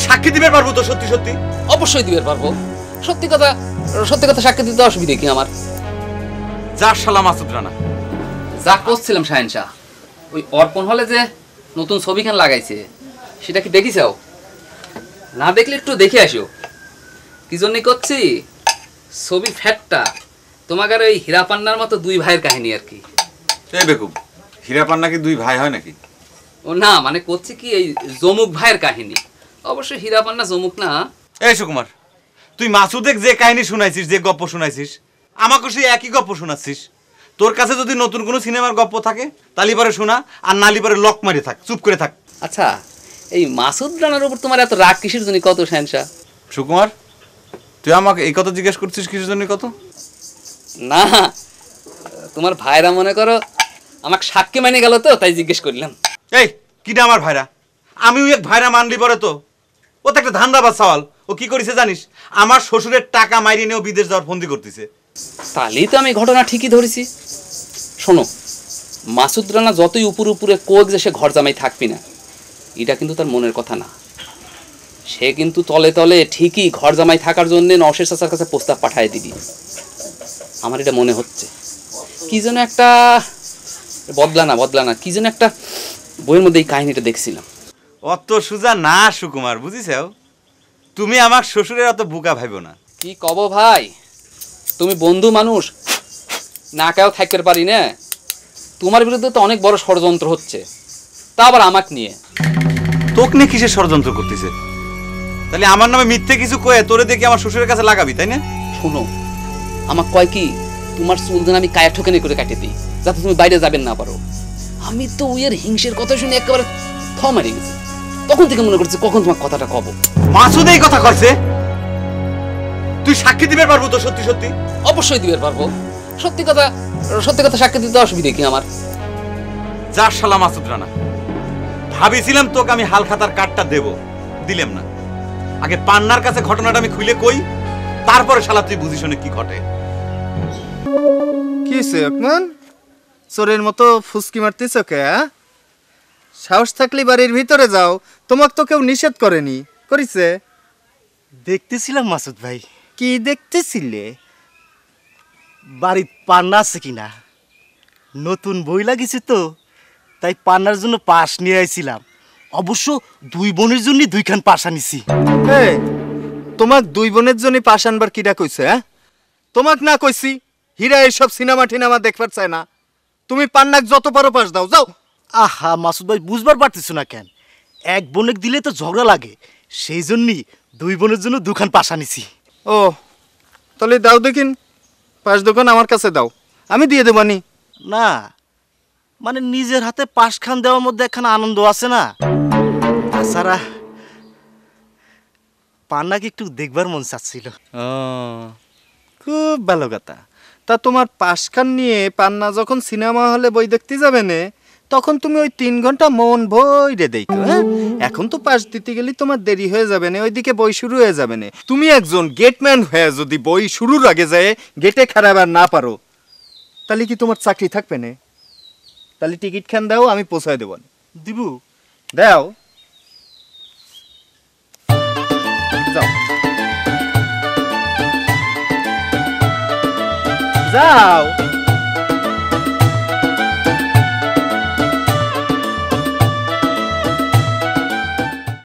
সাক্ষী দিবে পারবো তো? সত্যি সত্যি? অবশ্যই দিবে পারবো। সত্যি কথা সাক্ষী দিতে অসুবিধা কি আমার? যা শালা মাসুদ রানা। যা করছিলাম শাহিন শাহ, ওই অর্পণ হলে যে নতুন ছবিখান লাগাইছে সেটা কি দেখিছাও? না দেখলে একটু দেখে আসো। কি জন্য করছি? ছবির ফ্যাটটা তোমাকে ওই হীরা পান্নার মতো দুই ভাইয়ের কাহিনী আর কি। এই বেকুব, হীরা পান্না কি দুই ভাই হয় নাকি? ও না, মানে করছি কি এই জমুক ভাইয়ের কাহিনী। অবশ্যই হীরা পান্না জমুক না। এই সুকুমার, তুই মাসুদেক যে কাহিনী শুনাইছিস, যে গপ্প শুনাইছিস, আমাকে সেই একই গপ্প শোনাচ্ছিস। তোর কাছে যদি নতুন কোনো সিনেমার গপ্প থাকে তালি পরে শোনা, আর নালি পরে লক মারি থাক, চুপ করে থাক। আচ্ছা, এই মাসুদ রানার উপর তোমার এত রাগ কিসের জন্য কত শাহিন শাহ? সুকুমার, তুই আমাকে এই কথা জিজ্ঞেস করছিস কিসের জন্য কত? না, তোমার ভাইরা মনে করো আমাকে সাক্ষী মানে গেল তো তাই জিজ্ঞেস করলাম। এই কিটা আমার ভাইরা? আমিও এক ভাইরা মানলি পরে তো। ও তো একটা ধান্দাবাজ সওয়াল। ও কি করেছে জানিস? আমার শ্বশুরের টাকা মাইরি নিয়েও বিদেশ যাওয়ার ফন্দি করতেছে। তাহলেই তো আমি ঘটনা ঠিকই ধরেছি। শোনো, মাসুদ রানা যতই উপরে কোক যে সে ঘর জামাই থাকবি না, এটা কিন্তু তার মনের কথা না। সে কিন্তু তলে তলে ঠিকই ঘর জামাই থাকার জন্য নওশের চাচার কাছে প্রস্তাব পাঠায় দিবি। আমার এটা মনে হচ্ছে। কি যেন একটা বদলা না কি যেন একটা বইয়ের মধ্যে এই কাহিনীটা দেখছিলাম। অত সুজা না সুকুমার, বুঝিছাও? তুমি আমার শ্বশুরের অত বুকা ভাইব না। কি কব ভাই, তুমি বন্ধু মানুষ, না কেউ থাকতে পারি না। তোমার বিরুদ্ধে তো অনেক বড় ষড়যন্ত্র হচ্ছে, তা আবার আমাকে নিয়ে। তোকে নিয়ে কিসের ষড়যন্ত্র করতেছে? তাহলে আমার নামে মিথ্যে কিছু কয়ে তোরে দেখি আমার শ্বশুরের কাছে লাগাবি, তাই না? শোনো, আমার কয় কি, তোমার চুল যেন আমি কায়া ঠোকানি করে কাটে দিই, যাতে তুমি বাইরে যাবেন না পারো। আমি তো উইয়ের হিংসের কথা শুনে একেবারে মারি গেছি। তখন থেকে মনে করছি কখন তোমার কথাটা কব। মাসুদ এই কথা করছে? তুই সাক্ষী দিবে পারবো তো? সত্যি সত্যি? অবশ্যই দিবে পারবো। সত্যি কথা সাক্ষী দিতে অসুবিধা কি আমার? যা শালা মাসুদ রানা। ভাবিছিলাম তোকে আমি হালখাতার কার্ডটা দেব, দিলাম না। আগে পান্নার কাছে ঘটনাটা আমি খুলে কই, তারপরে শালা তুই বুঝি শুনে কি ঘটে। কি আকমান, চোরের মতো ফুসকি মারতেছ কে? সাহস থাকলে বাড়ির ভিতরে যাও, তোমাকে তো কেউ নিষেধ করেনি, করিছে? দেখতেছিলাম মাসুদ ভাই। কি দেখতেছিলে? বাড়ির পান্না আছে কিনা। নতুন বই লাগিছে তো, তাই পান্নার জন্য পাশ নিয়ে আইছিলাম। অবশ্য দুই বোনের জন্য দুইখান পাশ আনিছি। তোমাক দুই বোনের জন্য পাশ আনবার কিরা কইছে? তোমাক না কইছি হীরা এইসব সিনেমা টিনেমা দেখবার চায় না। তুমি পান্নাক যত পারো পাশ দাও, যাও। আহা মাসুদ ভাই, বুঝবার পারতেছ না কেন? এক বোনের দিলে তো ঝগড়া লাগে, সেই জন্যই দুই বোনের জন্য দুখান পাশ আনিছি। ও তাহলে দাও দেখিন, পাশ দোকান আমার কাছে দাও, আমি দিয়ে দেবানি। না মানে নিজের হাতে পাশ খান দেওয়ার মধ্যে একখানা আনন্দ আছে না। তাছাড়া পান্নাকে একটু দেখবার মন চাচ্ছিল। খুব ভালো কথা। তা তোমার পাশখান নিয়ে পান্না যখন সিনেমা হলে বই দেখতে যাবে না, তখন তুমি ওই 3 ঘন্টা মন ভরে দেখো। হ্যাঁ, এখন তো পাশ দিতে গেলে তোমার দেরি হয়ে যাবে না, ওইদিকে বই শুরু হয়ে যাবে না। তুমি একজন গেটম্যান হয়ে যদি বই শুরুর আগে যায় গেটে খারাপ না পারো, তাহলে কি তোমার চাকরি থাকবে না? তাহলে টিকিট খান দাও, আমি পৌঁছায় দেব। দিবু দাও, যাও যাও।